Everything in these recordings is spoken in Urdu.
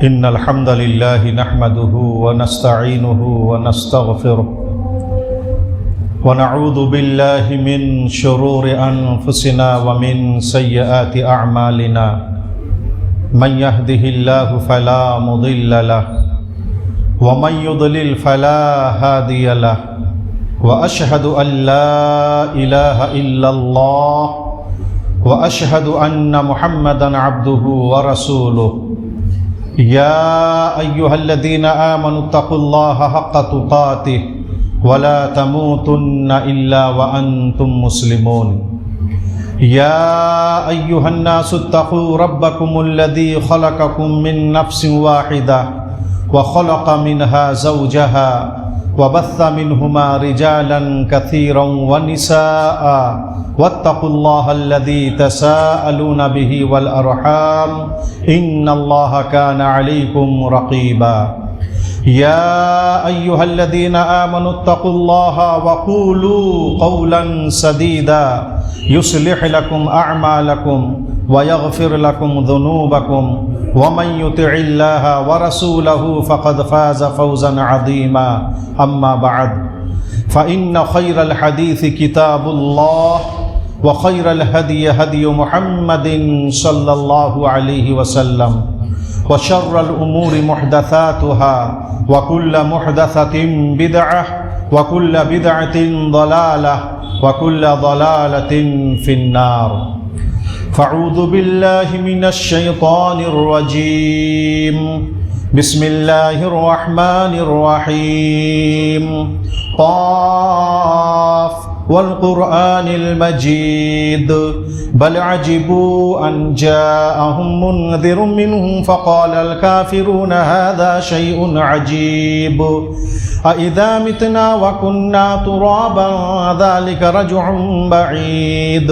إن الحمد لله نحمده ونستعينه ونستغفره ونعوذ بالله من شرور أنفسنا ومن سيئات أعمالنا من يهده الله فلا مضل له ومن يضلل فلا هادي له وأشهد أن لا إله إلا الله وأشهد أن محمدًا عبده ورسوله يا أيها الذين آمنوا اتقوا الله حق تقاته ولا تموتن إلا وأنتم مسلمون يا أيها الناس اتقوا ربكم الذي خلقكم من نفس واحدة وخلق منها زوجها وبث منهما رجالا كثيرا ونساء واتقوا الله الذي تساءلون به والأرحام إن الله كان عليكم رقيبا يا أيها الذين آمنوا اتقوا الله وقولوا قولا سديدا يصلح لكم أعمالكم ويغفر لكم ذنوبكم ومن يطع الله ورسوله فقد فاز فوزا عظيما أما بعد فإن خير الحديث كتاب الله وخير الهدي هدي محمد صلى الله عليه وسلم وشر الأمور محدثاتها وكل محدثة بدعة وكل بدعة ضلالة وكل ضلالة في النار فاعوذ بالله من الشيطان الرجيم بسم الله الرحمن الرحيم قاف والقرآن المجيد بل عجبوا أن جاءهم منذر منهم فقال الكافرون هذا شيء عجيب أإذا متنا وكنا ترابا ذلك رجع بعيد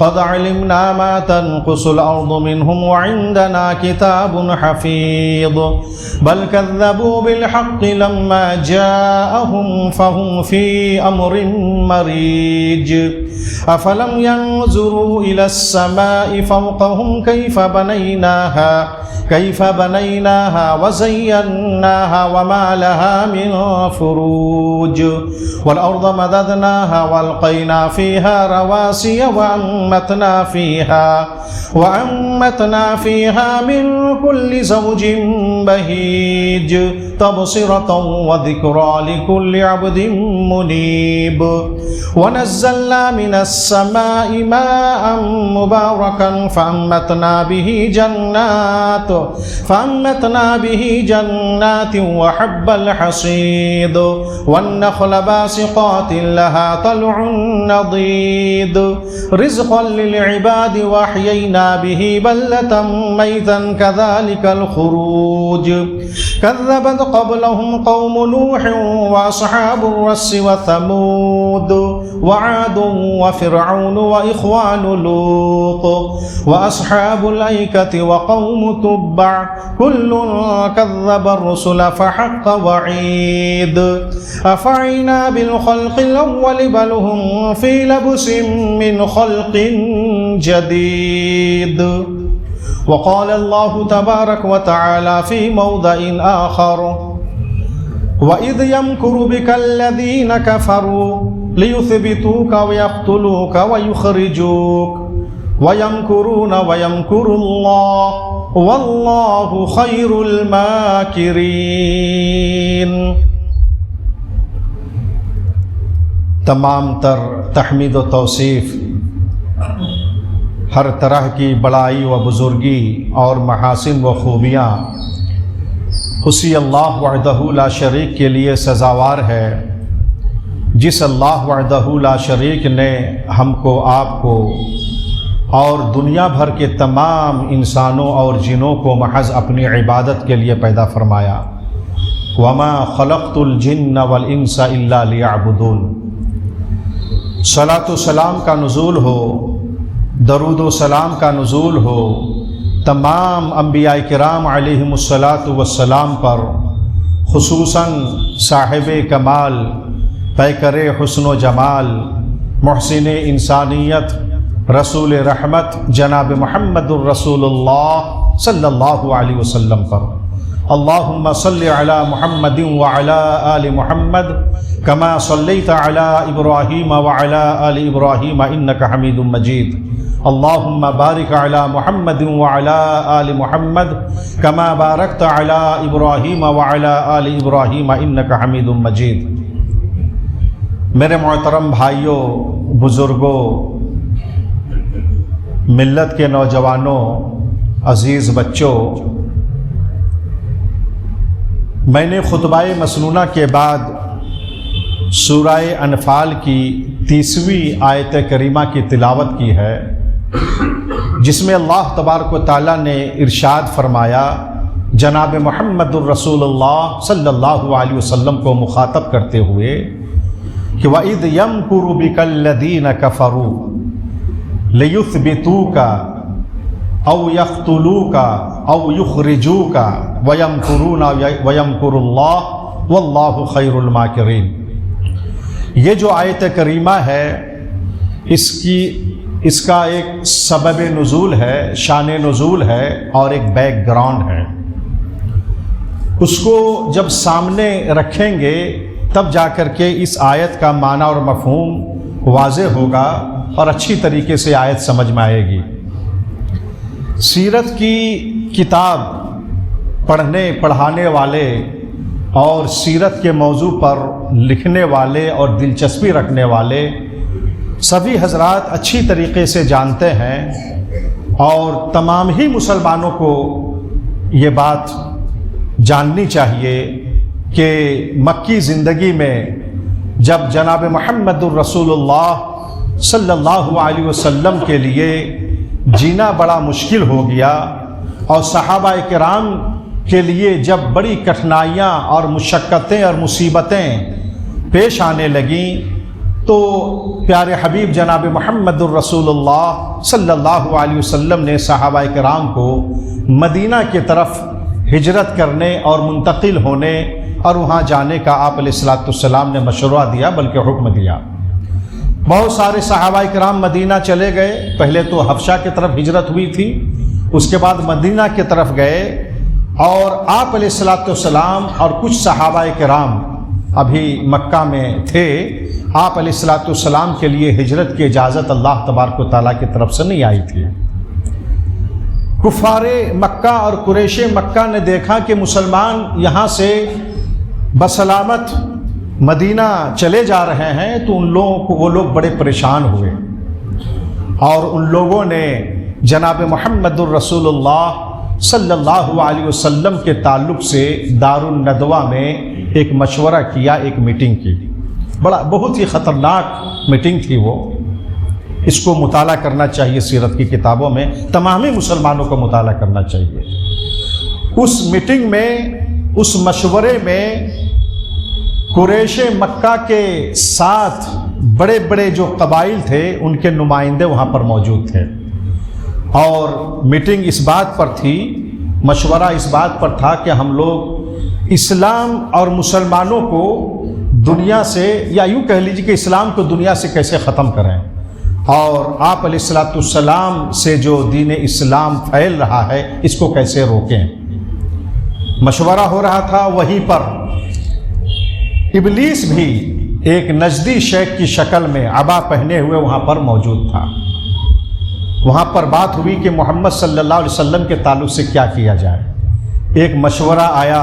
قد علمنا ما تنقص الأرض منهم وعندنا كتاب حفيظ بل كذبوا بالحق لما جاءهم فهم في أمر مريج أفلم ينظروا إلى السماء فوقهم كيف بنيناها وزيناها وما لها من فروج والأرض مددناها والقينا فيها رواسي وأنبتنا فيها من كل زوج بهيج تبصرة وذكرى لكل عبد منيب ونزلنا من السماء ماء مباركا فأنبتنا به جنات وحب الحصيد والنخل باسقات لها طلع نضيد رزقا للعباد وأحيينا به بلدة ميتا كذلك الخروج كذبت قبلهم قوم نوح وأصحاب الرس وثمود وعاد وفرعون وإخوان لوط وأصحاب الأيكة وقوم تبع كل كذب الرسل فحق وعيد أفعينا بالخلق الأول بل هم في لبس من خلق جديد وقال الله تبارك وتعالى في موضع آخر وإذ يمكر بك الذين كفروا ليثبتوك ويقتلوك ويخرجوك ويمكرون ويمكر الله والله خير الماكرين. تمام تر تحمید و توصیف ہر طرح کی بڑائی و بزرگی اور محاسن و خوبیاں اسی اللہ وحدہ لا شریک کے لیے سزاوار ہے جس اللہ وحدہ لا شریک نے ہم کو آپ کو اور دنیا بھر کے تمام انسانوں اور جنوں کو محض اپنی عبادت کے لیے پیدا فرمایا. وما خلقت الجن والانس الا لیعبدون. صلاۃ و سلام کا نزول ہو، درود و سلام کا نزول ہو تمام انبیاء کرام علیہم الصلاۃ والسلام پر، خصوصاً صاحب کمال پیکر حسن و جمال محسن انسانیت رسول رحمت جناب محمد الرسول اللہ صلی اللہ علیہ وسلم پر اللہم صلی علی محمد وعلی آل محمد کما صلیت علی ابراہیم وعلی آل ابراہیم انک حمید مجید اللہم بارک علی محمد وعلی آل محمد کما بارکت علی ابراہیم وعلی آل ابراہیم انک حمید مجید۔ میرے محترم بھائیوں، بزرگوں، ملت کے نوجوانوں، عزیز بچوں، میں نے خطبہ مسنونہ کے بعد سورہ انفال کی 30ویں آیت کریمہ کی تلاوت کی ہے، جس میں اللہ تبارک و تعالیٰ نے ارشاد فرمایا جناب محمد الرسول اللہ صلی اللہ علیہ وسلم کو مخاطب کرتے ہوئے کہ وَإِذْ يَمْكُرُ بِكَ الَّذِينَ كَفَرُوا لِيُثْبِتُوكَ او یقتلوک او یخرجوک ویمکرون ویمکر اللہ واللہ خیر الماکرین۔ یہ جو آیت کریمہ ہے اس کا ایک سبب نزول ہے، شان نزول ہے اور ایک بیک گراؤنڈ ہے۔ اس کو جب سامنے رکھیں گے تب جا کر کے اس آیت کا معنی اور مفہوم واضح ہوگا اور اچھی طریقے سے آیت سمجھ میں آئے گی۔ سیرت کی کتاب پڑھانے والے اور سیرت کے موضوع پر لکھنے والے اور دلچسپی رکھنے والے سبھی حضرات اچھی طریقے سے جانتے ہیں، اور تمام ہی مسلمانوں کو یہ بات جاننی چاہیے کہ مکی زندگی میں جب جناب محمد الرسول اللہ صلی اللہ علیہ وسلم کے لیے جینا بڑا مشکل ہو گیا اور صحابہ کرام کے لیے جب بڑی کٹھنائیاں اور مشقتیں اور مصیبتیں پیش آنے لگیں، تو پیارے حبیب جناب محمد الرسول اللہ صلی اللہ علیہ وسلم نے صحابہ کرام کو مدینہ کی طرف ہجرت کرنے اور منتقل ہونے اور وہاں جانے کا آپ علیہ الصلوۃ والسلام نے مشورہ دیا، بلکہ حکم دیا۔ بہت سارے صحابہ کرام مدینہ چلے گئے، پہلے تو حبشہ کی طرف ہجرت ہوئی تھی، اس کے بعد مدینہ کی طرف گئے، اور آپ علیہ الصلوۃ والسلام اور کچھ صحابہ کرام ابھی مکہ میں تھے۔ آپ علیہ الصلوۃ والسلام کے لیے ہجرت کی اجازت اللہ تبارک و تعالیٰ کی طرف سے نہیں آئی تھی۔ کفار مکہ اور قریش مکہ نے دیکھا کہ مسلمان یہاں سے بسلامت مدینہ چلے جا رہے ہیں، تو ان لوگوں کو وہ لوگ بڑے پریشان ہوئے، اور ان لوگوں نے جناب محمد الرسول اللہ صلی اللہ علیہ وسلم کے تعلق سے دار الندوہ میں ایک مشورہ کیا، ایک میٹنگ کی۔ بہت ہی خطرناک میٹنگ تھی وہ، اس کو مطالعہ کرنا چاہیے، سیرت کی کتابوں میں تمامی مسلمانوں کو مطالعہ کرنا چاہیے۔ اس میٹنگ میں، اس مشورے میں قریش مکہ کے ساتھ بڑے بڑے جو قبائل تھے ان کے نمائندے وہاں پر موجود تھے، اور میٹنگ اس بات پر تھی، مشورہ اس بات پر تھا کہ ہم لوگ اسلام اور مسلمانوں کو دنیا سے، یا یوں کہہ لیجیے کہ اسلام کو دنیا سے کیسے ختم کریں، اور آپ علیہ الصلوۃ والسلام سے جو دین اسلام پھیل رہا ہے اس کو کیسے روکیں۔ مشورہ ہو رہا تھا، وہیں پر ابلیس بھی ایک نجدی شیخ کی شکل میں عبا پہنے ہوئے وہاں پر موجود تھا۔ وہاں پر بات ہوئی کہ محمد صلی اللہ علیہ وسلم کے تعلق سے کیا کیا جائے۔ ایک مشورہ آیا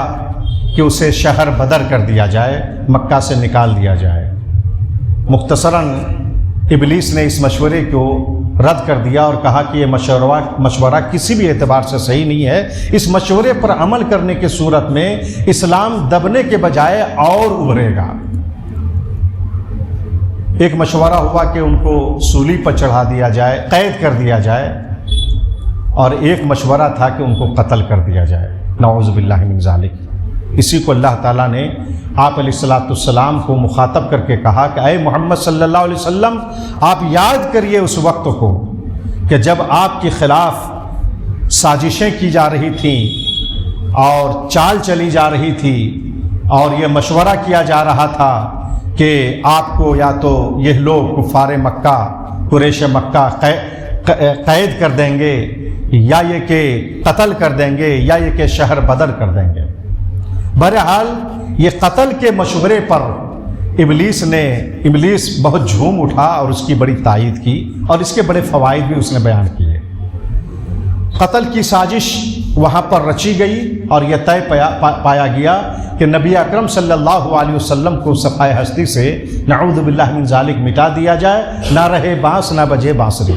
کہ اسے شہر بدر کر دیا جائے، مکہ سے نکال دیا جائے۔ مختصراً ابلیس نے اس مشورے کو رد کر دیا اور کہا کہ یہ مشورہ کسی بھی اعتبار سے صحیح نہیں ہے، اس مشورے پر عمل کرنے کی صورت میں اسلام دبنے کے بجائے اور ابھرے گا۔ ایک مشورہ ہوا کہ ان کو سولی پر چڑھا دیا جائے، قید کر دیا جائے، اور ایک مشورہ تھا کہ ان کو قتل کر دیا جائے، نعوذ باللہ من ذالک۔ اسی کو اللہ تعالیٰ نے آپ علیہ الصلوۃ والسلام کو مخاطب کر کے کہا کہ اے محمد صلی اللہ علیہ وسلم، آپ یاد کریے اس وقت کو کہ جب آپ کے خلاف سازشیں کی جا رہی تھیں اور چال چلی جا رہی تھی، اور یہ مشورہ کیا جا رہا تھا کہ آپ کو یا تو یہ لوگ کفار مکہ، قریش مکہ قید کر دیں گے، یا یہ کہ قتل کر دیں گے، یا یہ کہ شہر بدر کر دیں گے۔ بہرحال یہ قتل کے مشورے پر ابلیس بہت جھوم اٹھا اور اس کی بڑی تائید کی، اور اس کے بڑے فوائد بھی اس نے بیان کیے۔ قتل کی سازش وہاں پر رچی گئی اور یہ طے پایا گیا کہ نبی اکرم صلی اللہ علیہ وسلم کو صفحہ ہستی سے نعوذ باللہ من ذالک مٹا دیا جائے، نہ رہے بانس نہ بجے بانسری۔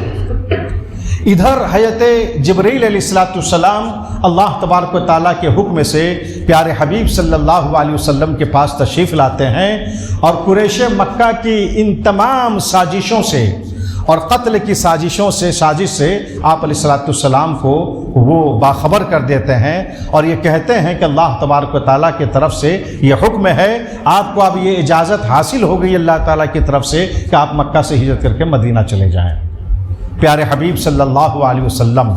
ادھر حضرت جبرائیل علیہ السلام اللہ تبارک و تعالیٰ کے حکم سے پیارے حبیب صلی اللہ علیہ وسلم کے پاس تشریف لاتے ہیں، اور قریش مکہ کی ان تمام سازشوں سے اور قتل کی سازش سے آپ علیہ السلام کو وہ باخبر کر دیتے ہیں، اور یہ کہتے ہیں کہ اللہ تبارک و تعالیٰ کی طرف سے یہ حکم ہے، آپ کو اب یہ اجازت حاصل ہو گئی اللہ تعالیٰ کی طرف سے کہ آپ مکہ سے ہجرت کر کے مدینہ چلے جائیں۔ پیارے حبیب صلی اللہ علیہ وسلم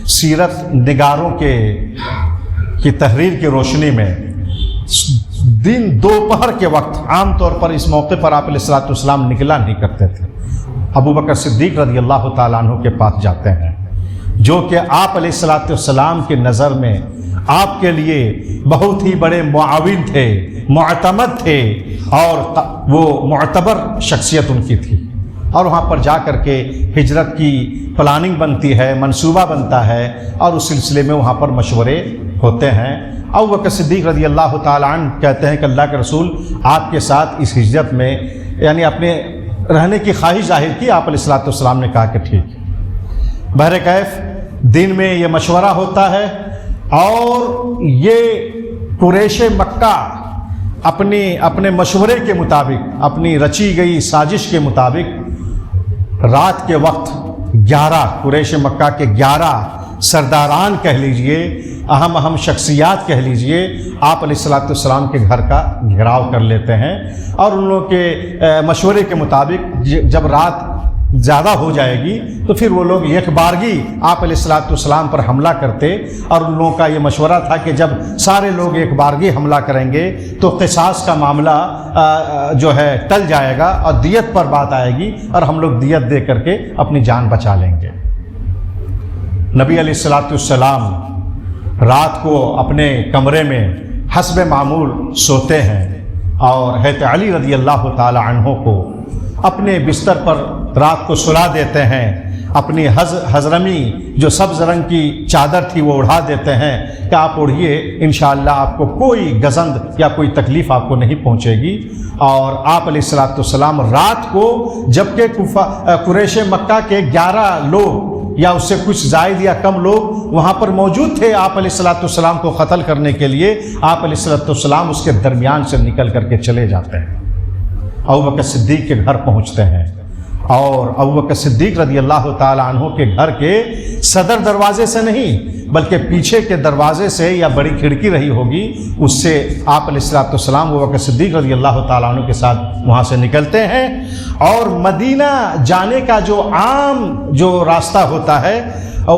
سیرت نگاروں کی تحریر کی روشنی میں دن دوپہر کے وقت عام طور پر اس موقع پر آپ علیہ السلام نکلا نہیں کرتے تھے۔ ابو بکر صدیق رضی اللہ تعالیٰ عنہ کے پاس جاتے ہیں، جو کہ آپ علیہ السلام کی نظر میں آپ کے لیے بہت ہی بڑے معاون تھے، معتمد تھے، اور وہ معتبر شخصیت ان کی تھی، اور وہاں پر جا کر کے ہجرت کی پلاننگ بنتی ہے، منصوبہ بنتا ہے، اور اس سلسلے میں وہاں پر مشورے ہوتے ہیں۔ ابو بکر صدیق رضی اللہ تعالیٰ عنہ کہتے ہیں کہ اللہ کے رسول آپ کے ساتھ اس ہجرت میں یعنی اپنے رہنے کی خواہش ظاہر کی۔ آپ علیہ السلام نے کہا کہ ٹھیک ہے۔ بہرکیف دن میں یہ مشورہ ہوتا ہے، اور یہ قریش مکہ اپنے مشورے کے مطابق، اپنی رچی گئی سازش کے مطابق رات کے وقت 11 قریش مکہ کے 11 سرداران کہہ لیجئے، اہم شخصیات کہہ لیجئے، آپ علیہ السلام کے گھر کا گھیراؤ کر لیتے ہیں، اور ان لوگوں کے مشورے کے مطابق جب رات زیادہ ہو جائے گی تو پھر وہ لوگ ایک بارگی آپ علیہ السلام پر حملہ کرتے، اور ان لوگوں کا یہ مشورہ تھا کہ جب سارے لوگ ایک بارگی حملہ کریں گے تو قصاص کا معاملہ جو ہے ٹل جائے گا، اور دیت پر بات آئے گی، اور ہم لوگ دیت دے کر کے اپنی جان بچا لیں گے۔ نبی علیہ السلام رات کو اپنے کمرے میں حسب معمول سوتے ہیں، اور حضرت علی رضی اللہ تعالی عنہ کو اپنے بستر پر رات کو سلا دیتے ہیں، اپنی حضرمی جو سبز رنگ کی چادر تھی وہ اڑھا دیتے ہیں کہ آپ اڑھیے، انشاءاللہ آپ کو کوئی گزند یا کوئی تکلیف آپ کو نہیں پہنچے گی۔ اور آپ علیہ السلام رات کو جبکہ قریش مکہ کے 11 لوگ یا اس سے کچھ زائد یا کم لوگ وہاں پر موجود تھے آپ علیہ السلام کو قتل کرنے کے لیے، آپ علیہ السلام اس کے درمیان سے نکل کر کے چلے جاتے ہیں، ابو بکر صدیق کے گھر پہنچتے ہیں، اور ابو بکر صدیق رضی اللہ تعالی عنہ کے گھر کے صدر دروازے سے نہیں بلکہ پیچھے کے دروازے سے یا بڑی کھڑکی رہی ہوگی، اس سے آپ علیہ السلام ابو بکر صدیق رضی اللہ تعالی عنہ کے ساتھ وہاں سے نکلتے ہیں، اور مدینہ جانے کا جو عام راستہ ہوتا ہے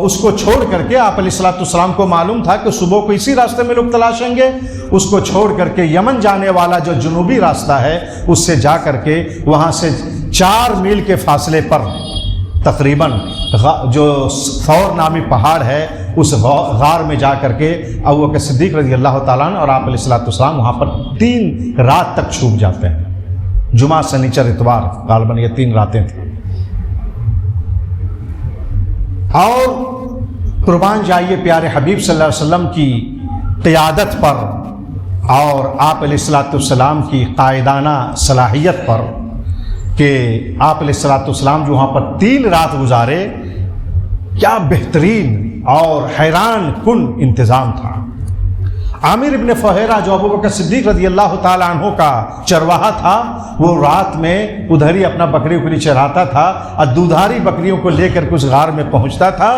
اس کو چھوڑ کر کے آپ علیہ السلام کو معلوم تھا کہ صبح کو اسی راستے میں لوگ تلاشیں گے، اس کو چھوڑ کر کے یمن جانے والا جو جنوبی راستہ ہے اس سے جا کر کے وہاں سے 4 میل کے فاصلے پر تقریباً جو ثور نامی پہاڑ ہے اس غار میں جا کر کے ابو بکر صدیق رضی اللہ تعالیٰ عنہ اور آپ علیہ السلام وہاں پر 3 رات تک چھپ جاتے ہیں، جمعہ سنیچر اتوار، غالباً یہ 3 راتیں تھیں۔ اور قربان جائیے پیارے حبیب صلی اللہ علیہ وسلم کی قیادت پر اور آپ علیہ السلام کی قائدانہ صلاحیت پر کہ آپ علیہ السلام جو وہاں پر 3 رات گزارے، کیا بہترین اور حیران کن انتظام تھا۔ عامر ابن فہیرہ جو ابو بکر صدیق رضی اللہ تعالی عنہ کا چرواہا تھا، وہ رات میں ادھر ہی اپنا بکری اکری چراتا تھا، اور دودھاری بکریوں کو لے کر کے اس غار میں پہنچتا تھا،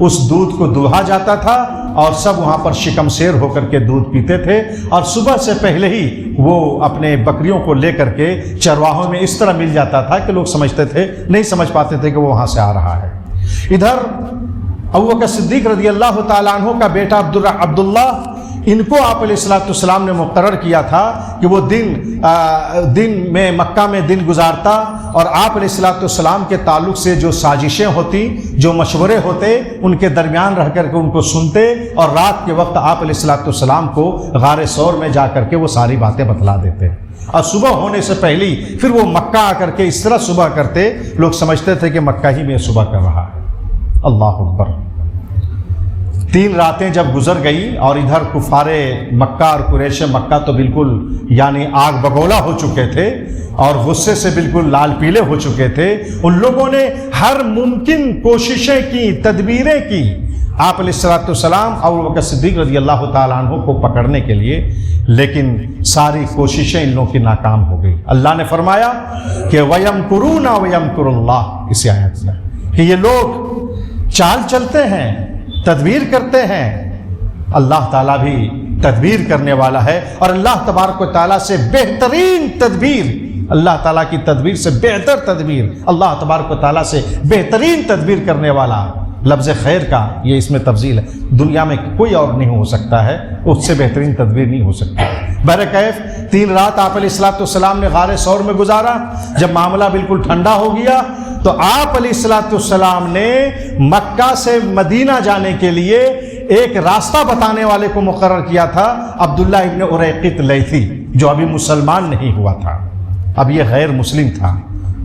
اس دودھ کو دوہا جاتا تھا، اور سب وہاں پر شکم سیر ہو کر کے دودھ پیتے تھے، اور صبح سے پہلے ہی وہ اپنے بکریوں کو لے کر کے چرواہوں میں اس طرح مل جاتا تھا کہ لوگ سمجھتے تھے، نہیں سمجھ پاتے تھے کہ وہ وہاں سے آ رہا ہے۔ ادھر ابو بکر صدیق رضی اللہ تعالی عنہ کا بیٹا عبداللہ ان کو آپ علیہ الصلوۃ والسلام نے مقرر کیا تھا کہ وہ دن میں مکہ میں دن گزارتا، اور آپ علیہ الصلوۃ والسلام کے تعلق سے جو سازشیں ہوتی، جو مشورے ہوتے، ان کے درمیان رہ کر کے ان کو سنتے، اور رات کے وقت آپ علیہ الصلوۃ والسلام کو غار ثور میں جا کر کے وہ ساری باتیں بتلا دیتے، اور صبح ہونے سے پہلی پھر وہ مکہ آ کر کے اس طرح صبح کرتے، لوگ سمجھتے تھے کہ مکہ ہی میں صبح کر رہا ہے۔ اللہ اکبر۔ 3 راتیں جب گزر گئی اور ادھر کفار مکہ اور قریش مکہ تو بالکل یعنی آگ بگولا ہو چکے تھے اور غصے سے بالکل لال پیلے ہو چکے تھے، ان لوگوں نے ہر ممکن کوششیں کی، تدبیریں کی آپ علیہ الصلوۃ والسلام اور ابو بکر صدیق رضی اللہ تعالیٰ عنہ کو پکڑنے کے لیے، لیکن ساری کوششیں ان لوگوں کی ناکام ہو گئی۔ اللہ نے فرمایا کہ وَيَمْكُرُونَ وَيَمْكُرُ اللَّهُ، اسی آیت میں کہ یہ لوگ چال چلتے ہیں، تدبیر کرتے ہیں، اللہ تعالیٰ بھی تدبیر کرنے والا ہے، اور اللہ تبارک و تعالیٰ سے بہترین تدبیر، اللہ تعالیٰ کی تدبیر سے بہتر تدبیر، اللہ تبارک و تعالیٰ سے بہترین تدبیر کرنے والا، لفظ خیر کا یہ اس میں تفضیل ہے، دنیا میں کوئی اور نہیں ہو سکتا ہے، اس سے بہترین تدبیر نہیں ہو سکتی۔ بہرکیف 3 رات آپ علیہ الصلوۃ والسلام نے غار ثور میں گزارا۔ جب معاملہ بالکل ٹھنڈا ہو گیا تو آپ علیہ الصلوۃ والسلام نے مکہ سے مدینہ جانے کے لیے ایک راستہ بتانے والے کو مقرر کیا تھا، عبداللہ ابن اریقط لیثی، جو ابھی مسلمان نہیں ہوا تھا، اب یہ غیر مسلم تھا۔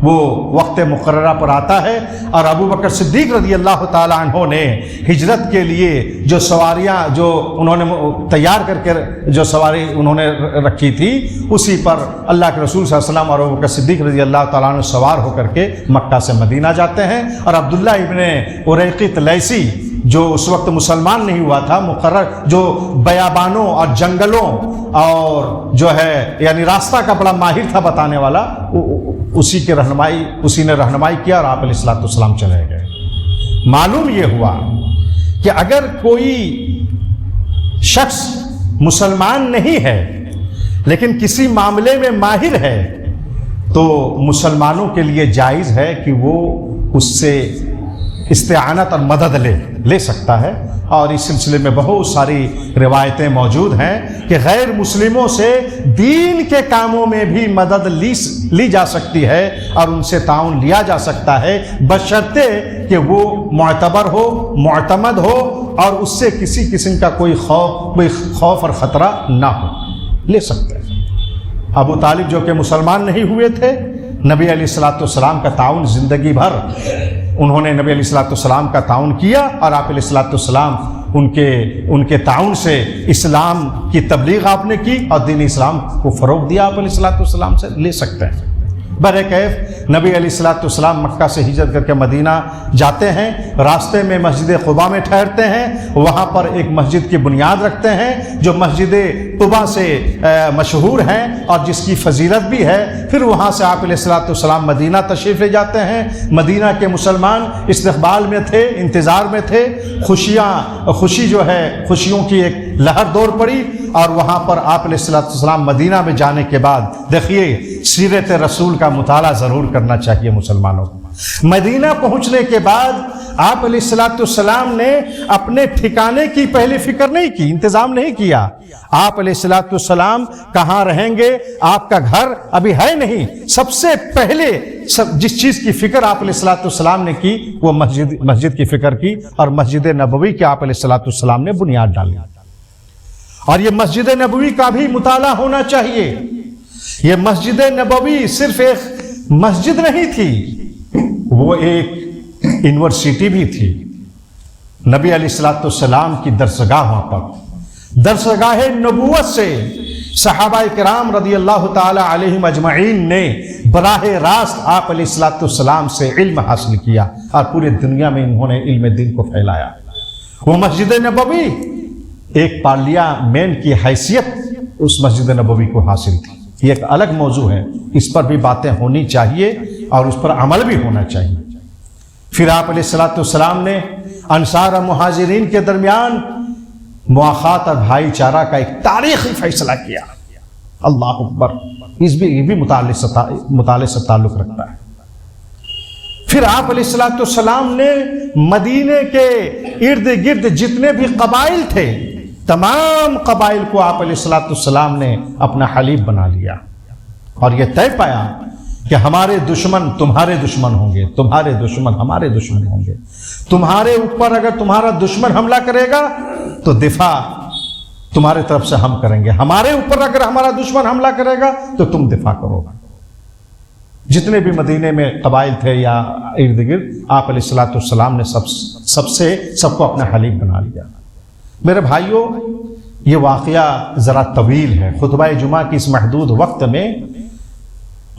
وہ وقت مقررہ پر آتا ہے اور ابو بکر صدیق رضی اللہ تعالیٰ عنہ نے ہجرت کے لیے جو سواریاں جو انہوں نے تیار کر کے جو سواری انہوں نے رکھی تھی، اسی پر اللہ کے رسول صلی اللہ علیہ وسلم اور ابو بکر صدیق رضی اللہ تعالیٰ عنہ سوار ہو کر کے مکہ سے مدینہ جاتے ہیں، اور عبداللہ ابن اریقط لیثی جو اس وقت مسلمان نہیں ہوا تھا، مقرر جو بیابانوں اور جنگلوں اور جو ہے یعنی راستہ کا بڑا ماہر تھا بتانے والا، اسی نے رہنمائی کیا اور آپ علیہ الصلوۃ والسلام چلے گئے۔ معلوم یہ ہوا کہ اگر کوئی شخص مسلمان نہیں ہے لیکن کسی معاملے میں ماہر ہے تو مسلمانوں کے لیے جائز ہے کہ وہ اس سے استعانت اور مدد لے سکتا ہے، اور اس سلسلے میں بہت ساری روایتیں موجود ہیں کہ غیر مسلموں سے دین کے کاموں میں بھی مدد لی جا سکتی ہے اور ان سے تعاون لیا جا سکتا ہے، بشرطے کہ وہ معتبر ہو، معتمد ہو، اور اس سے کسی قسم کا کوئی خوف اور خطرہ نہ ہو، لے سکتے ہیں۔ ابو طالب جو کہ مسلمان نہیں ہوئے تھے، نبی علیہ الصلوۃ والسلام کا تعاون زندگی بھر انہوں نے نبی علیہ الصلوۃ والسلام کا تعاون کیا، اور آپ علیہ الصلوۃ والسلام ان کے تعاون سے اسلام کی تبلیغ آپ نے کی اور دین اسلام کو فروغ دیا، آپ علیہ الصلوۃ والسلام سے لے سکتے ہیں۔ بہرکیف نبی علیہ الصلوۃ والسلام مکہ سے ہجرت کر کے مدینہ جاتے ہیں، راستے میں مسجد قباء میں ٹھہرتے ہیں، وہاں پر ایک مسجد کی بنیاد رکھتے ہیں جو مسجد قباء سے مشہور ہیں اور جس کی فضیلت بھی ہے۔ پھر وہاں سے آپ علیہ الصلوۃ والسلام مدینہ تشریف لے جاتے ہیں۔ مدینہ کے مسلمان استقبال میں تھے، انتظار میں تھے، خوشیوں کی ایک لہر دور پڑی، اور وہاں پر آپ علیہ الصلوۃ والسلام مدینہ میں جانے کے بعد دیکھیے سیرت رسول کا مطالعہ ضرور کرنا چاہیے مسلمانوں کو۔ مدینہ پہنچنے کے بعد آپ علیہ الصلوۃ والسلام نے اپنے ٹھکانے کی پہلے فکر نہیں کی، انتظام نہیں کیا۔ آپ علیہ الصلوۃ والسلام کہاں رہیں گے، آپ کا گھر ابھی ہے نہیں، سب سے پہلے جس چیز کی فکر آپ علیہ الصلوۃ والسلام نے کی وہ مسجد کی فکر کی، اور مسجد نبوی کی آپ علیہ الصلوۃ والسلام نے بنیاد ڈالی۔ اور یہ مسجد نبوی کا بھی مطالعہ ہونا چاہیے۔ یہ مسجد نبوی صرف ایک مسجد نہیں تھی، وہ ایک یونیورسٹی بھی تھی۔ نبی علیہ الصلوۃ والسلام کی درسگاہ وہاں پر، درسگاہ نبوت سے صحابہ کرام رضی اللہ تعالی علیہم اجمعین نے براہ راست آپ علیہ الصلوۃ والسلام سے علم حاصل کیا، اور پورے دنیا میں انہوں نے علم دین کو پھیلایا۔ وہ مسجد نبوی ایک پارلیامنٹ کی حیثیت اس مسجد نبوی کو حاصل تھی۔ یہ ایک الگ موضوع ہے، اس پر بھی باتیں ہونی چاہیے اور اس پر عمل بھی ہونا چاہیے۔ پھر آپ علیہ الصلوۃ والسلام نے انصار اور مہاجرین کے درمیان مواخات اور بھائی چارہ کا ایک تاریخی فیصلہ کیا۔ اللہ اکبر، یہ بھی مطالعے سے تعلق رکھتا ہے۔ پھر آپ علیہ الصلوۃ والسلام نے مدینے کے ارد گرد جتنے بھی قبائل تھے تمام قبائل کو آپ علیہ الصلوۃ والسلام نے اپنا حلیف بنا لیا اور یہ طے پایا کہ ہمارے دشمن تمہارے دشمن ہوں گے، تمہارے دشمن ہمارے دشمن ہوں گے، تمہارے اوپر اگر تمہارا دشمن حملہ کرے گا تو دفاع تمہارے طرف سے ہم کریں گے، ہمارے اوپر اگر ہمارا دشمن حملہ کرے گا تو تم دفاع کرو گا۔ جتنے بھی مدینے میں قبائل تھے یا ارد گرد، آپ علیہ الصلوۃ والسلام نے سب کو اپنا حلیف بنا لیا۔ میرے بھائیوں، یہ واقعہ ذرا طویل ہے، خطبہ جمعہ کی اس محدود وقت میں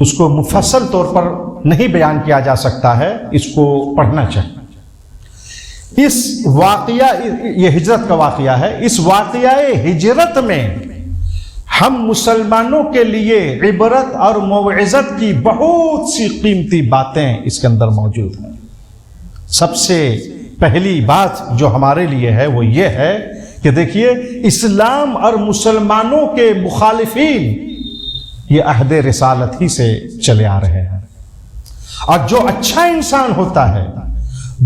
اس کو مفصل طور پر نہیں بیان کیا جا سکتا ہے، اس کو پڑھنا چاہیے۔ اس واقعہ، یہ ہجرت کا واقعہ ہے، اس واقعہ ہجرت میں ہم مسلمانوں کے لیے عبرت اور موعظت کی بہت سی قیمتی باتیں اس کے اندر موجود ہیں۔ سب سے پہلی بات جو ہمارے لیے ہے وہ یہ ہے کہ دیکھیے، اسلام اور مسلمانوں کے مخالفین یہ عہد رسالت ہی سے چلے آ رہے ہیں، اور جو اچھا انسان ہوتا ہے،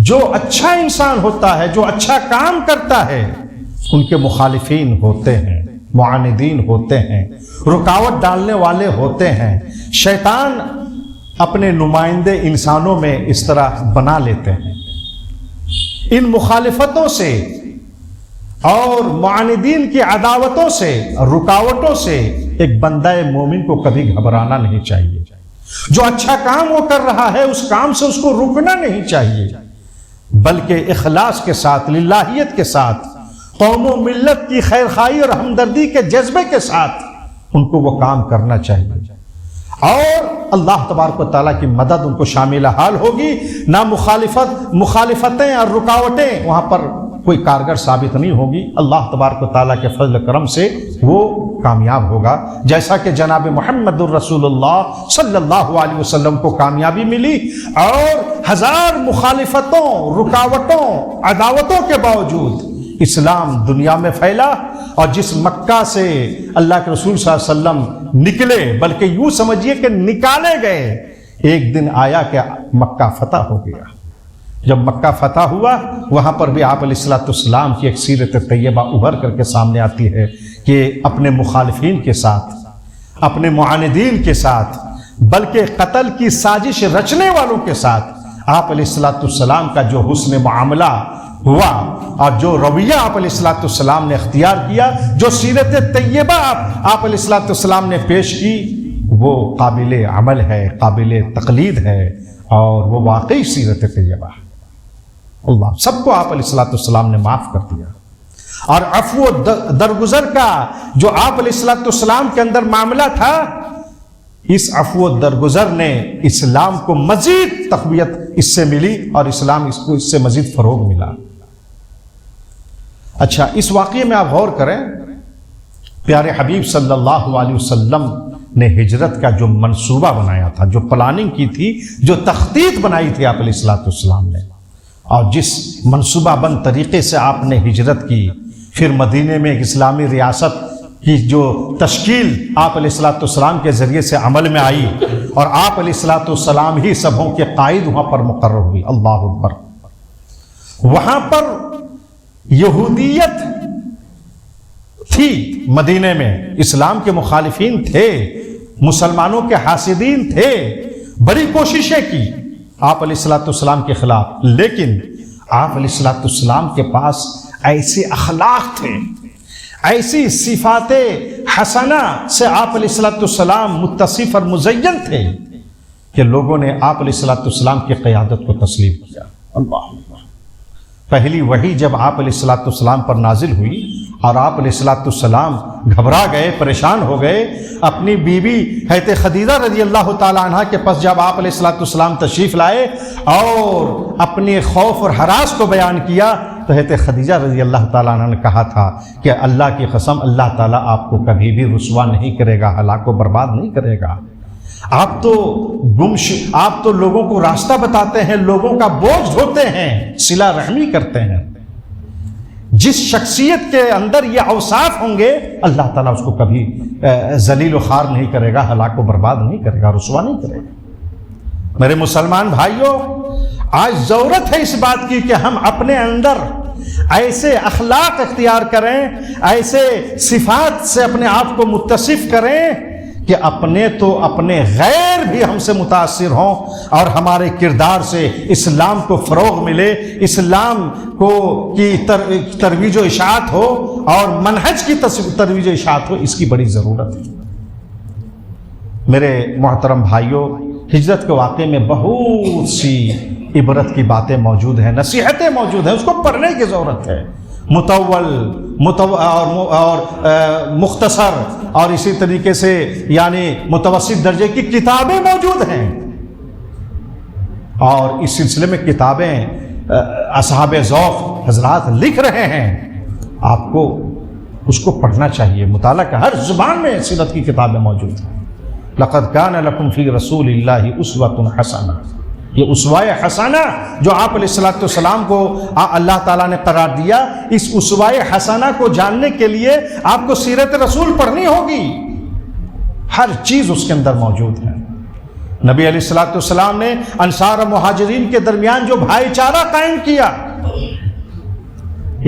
جو اچھا انسان ہوتا ہے، جو اچھا کام کرتا ہے، ان کے مخالفین ہوتے ہیں، معاندین ہوتے ہیں، رکاوٹ ڈالنے والے ہوتے ہیں۔ شیطان اپنے نمائندے انسانوں میں اس طرح بنا لیتے ہیں۔ ان مخالفتوں سے اور معاندین کی عداوتوں سے، رکاوٹوں سے ایک بندہ مومن کو کبھی گھبرانا نہیں چاہیے۔ جو اچھا کام وہ کر رہا ہے، اس کام سے اس کو رکنا نہیں چاہیے، بلکہ اخلاص کے ساتھ، للہیت کے ساتھ، قوم و ملت کی خیرخواہی اور ہمدردی کے جذبے کے ساتھ ان کو وہ کام کرنا چاہیے، اور اللہ تبارک و تعالیٰ کی مدد ان کو شامل حال ہوگی۔ نہ مخالفتیں اور رکاوٹیں وہاں پر کوئی کارگر ثابت نہیں ہوگی، اللہ تبارک و تعالیٰ کے فضل کرم سے وہ کامیاب ہوگا، جیسا کہ جناب محمد الرسول اللہ صلی اللہ علیہ وسلم کو کامیابی ملی، اور ہزار مخالفتوں، رکاوٹوں، عداوتوں کے باوجود اسلام دنیا میں پھیلا، اور جس مکہ سے اللہ کے رسول صلی اللہ علیہ وسلم نکلے، بلکہ یوں سمجھیے کہ نکالے گئے، ایک دن آیا کہ مکہ فتح ہو گیا۔ جب مکہ فتح ہوا، وہاں پر بھی آپ علیہ الصلوۃ والسلام کی ایک سیرت طیبہ ابھر کر کے سامنے آتی ہے کہ اپنے مخالفین کے ساتھ، اپنے معاندین کے ساتھ، بلکہ قتل کی سازش رچنے والوں کے ساتھ آپ علیہ الصلوۃ والسلام کا جو حسن معاملہ ہوا، اور جو رویہ آپ علیہ الصلوۃ والسلام نے اختیار کیا، جو سیرت طیبہ آپ علیہ الصلوۃ والسلام نے پیش کی، وہ قابل عمل ہے، قابل تقلید ہے، اور وہ واقعی سیرت طیبہ ہے۔ اللہ سب کو آپ علیہ الصلوۃ والسلام نے معاف کر دیا، اور عفو درگزر کا جو آپ علیہ الصلوۃ والسلام کے اندر معاملہ تھا، اس عفو درگزر نے اسلام کو مزید تقویت اس سے ملی، اور اسلام اس کو اس سے مزید فروغ ملا۔ اچھا، اس واقعے میں آپ غور کریں، پیارے حبیب صلی اللہ علیہ وسلم نے ہجرت کا جو منصوبہ بنایا تھا، جو پلاننگ کی تھی، جو تخطیط بنائی تھی آپ علیہ الصلوۃ والسلام نے، اور جس منصوبہ بند طریقے سے آپ نے ہجرت کی، پھر مدینے میں ایک اسلامی ریاست کی جو تشکیل آپ علیہ الصلوۃ والسلام کے ذریعے سے عمل میں آئی، اور آپ علیہ الصلوۃ والسلام ہی سبھوں کے قائد وہاں پر مقرر ہوئی۔ اللہ اکبر۔ وہاں پر یہودیت تھی، مدینے میں اسلام کے مخالفین تھے، مسلمانوں کے حاسدین تھے، بڑی کوششیں کی آپ علیہ الصلوۃ والسلام کے خلاف، لیکن آپ علیہ الصلوۃ والسلام کے پاس ایسے اخلاق تھے، ایسی صفات حسنہ سے آپ علیہ الصلوۃ والسلام متصف اور مزین تھے کہ لوگوں نے آپ علیہ الصلوۃ والسلام کی قیادت کو تسلیم کیا۔ اللہ اکبر۔ پہلی وحی جب آپ علیہ الصلوۃ والسلام پر نازل ہوئی، اور آپ علیہ الصلوۃ والسلام گھبرا گئے، پریشان ہو گئے، اپنی بیوی حضرت خدیجہ رضی اللہ تعالیٰ عنہ کے پاس جب آپ علیہ الصلوۃ والسلام تشریف لائے اور اپنے خوف اور ہراس کو بیان کیا، تو حضرت خدیجہ رضی اللہ تعالیٰ عنہ نے کہا تھا کہ اللہ کی قسم، اللہ تعالیٰ آپ کو کبھی بھی رسوا نہیں کرے گا، ہلاک و برباد نہیں کرے گا۔ آپ تو لوگوں کو راستہ بتاتے ہیں، لوگوں کا بوجھ ڈھوتے ہیں، صلہ رحمی کرتے ہیں۔ جس شخصیت کے اندر یہ اوصاف ہوں گے، اللہ تعالیٰ اس کو کبھی ذلیل و خوار نہیں کرے گا، ہلاک و برباد نہیں کرے گا، رسوا نہیں کرے گا۔ میرے مسلمان بھائیوں، آج ضرورت ہے اس بات کی کہ ہم اپنے اندر ایسے اخلاق اختیار کریں، ایسے صفات سے اپنے آپ کو متصف کریں کہ اپنے تو اپنے غیر بھی ہم سے متاثر ہوں اور ہمارے کردار سے اسلام کو فروغ ملے، اسلام کو کی ترویج و اشاعت ہو اور منہج کی ترویج و اشاعت ہو، اس کی بڑی ضرورت ہے۔ میرے محترم بھائیوں، ہجرت کے واقعے میں بہت سی عبرت کی باتیں موجود ہیں، نصیحتیں موجود ہیں، اس کو پڑھنے کی ضرورت ہے۔ اور مختصر اور اسی طریقے سے یعنی متوسط درجے کی کتابیں موجود ہیں، اور اس سلسلے میں کتابیں اصحاب ذوق حضرات لکھ رہے ہیں، آپ کو اس کو پڑھنا چاہیے۔ مطالعہ کا ہر زبان میں سیرت کی کتابیں موجود ہیں۔ لقد کان لکم فی رسول اللہ اسوۃ حسنہ، یہ اسوہ حسنہ جو آپ علیہ الصلوۃ والسلام کو اللہ تعالیٰ نے قرار دیا، اس اسوہ حسنہ کو جاننے کے لیے آپ کو سیرت رسول پڑھنی ہوگی، ہر چیز اس کے اندر موجود ہے۔ نبی علیہ الصلوۃ والسلام نے انصار و مہاجرین کے درمیان جو بھائی چارہ قائم کیا،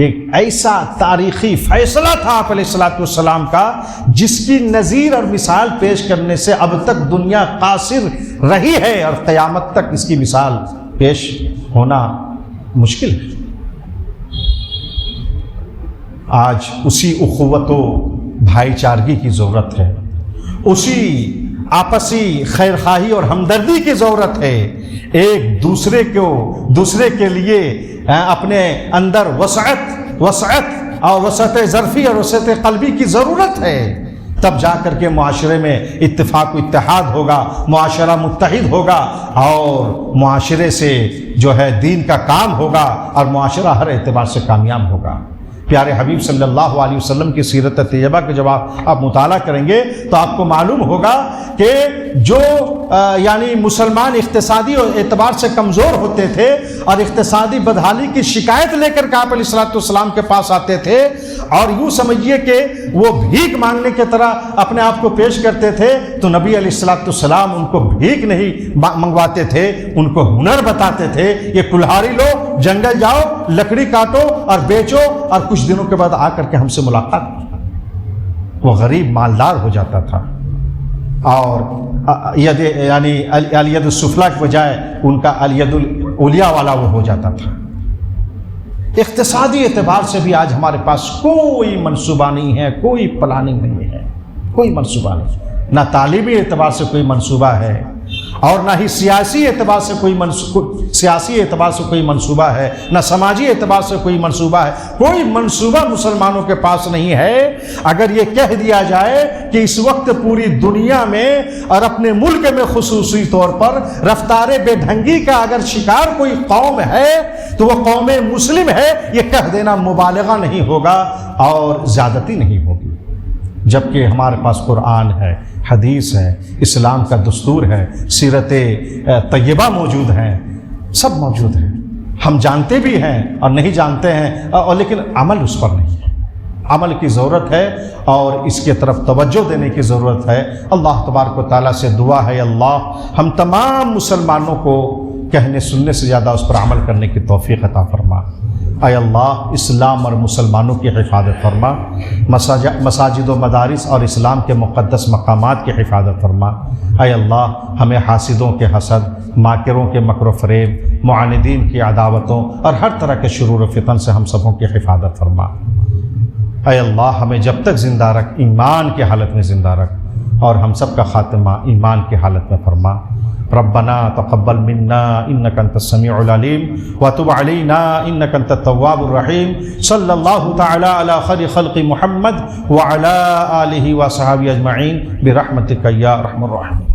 ایک ایسا تاریخی فیصلہ تھا آپ علیہ الصلوۃ والسلام کا، جس کی نظیر اور مثال پیش کرنے سے اب تک دنیا قاصر رہی ہے اور قیامت تک اس کی مثال پیش ہونا مشکل ہے۔ آج اسی اخوت و بھائی چارگی کی ضرورت ہے، اسی آپسی خیرخواہی اور ہمدردی کی ضرورت ہے، ایک دوسرے کے لیے اپنے اندر وسعت اور وسعت ظرفی اور وسعت قلبی کی ضرورت ہے، تب جا کر کے معاشرے میں اتفاق و اتحاد ہوگا، معاشرہ متحد ہوگا، اور معاشرے سے جو ہے دین کا کام ہوگا اور معاشرہ ہر اعتبار سے کامیاب ہوگا۔ پیارے حبیب صلی اللہ علیہ وسلم کی سیرت طیبہ کا جب آپ مطالعہ کریں گے تو آپ کو معلوم ہوگا کہ جو یعنی مسلمان اقتصادی اعتبار سے کمزور ہوتے تھے اور اقتصادی بدحالی کی شکایت لے کر کے آپ علیہ الصلوۃ والسلام کے پاس آتے تھے، اور یوں سمجھیے کہ وہ بھیک مانگنے کی طرح اپنے آپ کو پیش کرتے تھے، تو نبی علیہ الصلوۃ والسلام ان کو بھیک نہیں منگواتے تھے، ان کو ہنر بتاتے تھے، یہ کلہاڑی لو، جنگل جاؤ، لکڑی کاٹو اور بیچو، اور کچھ دنوں کے بعد آ کر کے ہم سے ملاقات کی۔ وہ غریب مالدار ہو جاتا تھا، اور یعنی الید السفلی کے بجائے ان کا الید العلیٰ والا وہ ہو جاتا تھا۔ اقتصادی اعتبار سے بھی آج ہمارے پاس کوئی منصوبہ نہیں ہے، کوئی پلاننگ نہیں ہے، کوئی منصوبہ نہیں، نہ تعلیمی اعتبار سے کوئی منصوبہ ہے، اور نہ ہی سیاسی اعتبار سے کوئی منصوبہ ہے، نہ سماجی اعتبار سے کوئی منصوبہ ہے، کوئی منصوبہ مسلمانوں کے پاس نہیں ہے۔ اگر یہ کہہ دیا جائے کہ اس وقت پوری دنیا میں اور اپنے ملک میں خصوصی طور پر رفتار بے ڈھنگی کا اگر شکار کوئی قوم ہے تو وہ قوم مسلم ہے، یہ کہہ دینا مبالغہ نہیں ہوگا اور زیادتی نہیں ہوگی، جبکہ ہمارے پاس قرآن ہے، حدیث ہے، اسلام کا دستور ہے، سیرت طیبہ موجود ہیں، سب موجود ہیں، ہم جانتے بھی ہیں اور نہیں جانتے ہیں، اور لیکن عمل اس پر نہیں ہے، عمل کی ضرورت ہے اور اس کی طرف توجہ دینے کی ضرورت ہے۔ اللہ تبارک و تعالیٰ سے دعا ہے، اللہ ہم تمام مسلمانوں کو کہنے سننے سے زیادہ اس پر عمل کرنے کی توفیق عطا فرما۔ اے اللہ اسلام اور مسلمانوں کی حفاظت فرما، مساجد و مدارس اور اسلام کے مقدس مقامات کی حفاظت فرما۔ اے اللہ ہمیں حاسدوں کے حسد، ماکروں کے مکر و فریب، معاندین کی عداوتوں اور ہر طرح کے شرور و فتن سے ہم سبوں کی حفاظت فرما۔ اے اللہ ہمیں جب تک زندہ رکھ، ایمان کی حالت میں زندہ رکھ، اور ہم سب کا خاتمہ ایمان کی حالت میں فرما۔ ربنا تقبل منا انك انت السميع العليم وتب علينا انك انت التواب الرحيم صلى الله تعالى على خير خلق محمد وعلى آله وصحبه اجمعين برحمتك يا ارحم الراحمين۔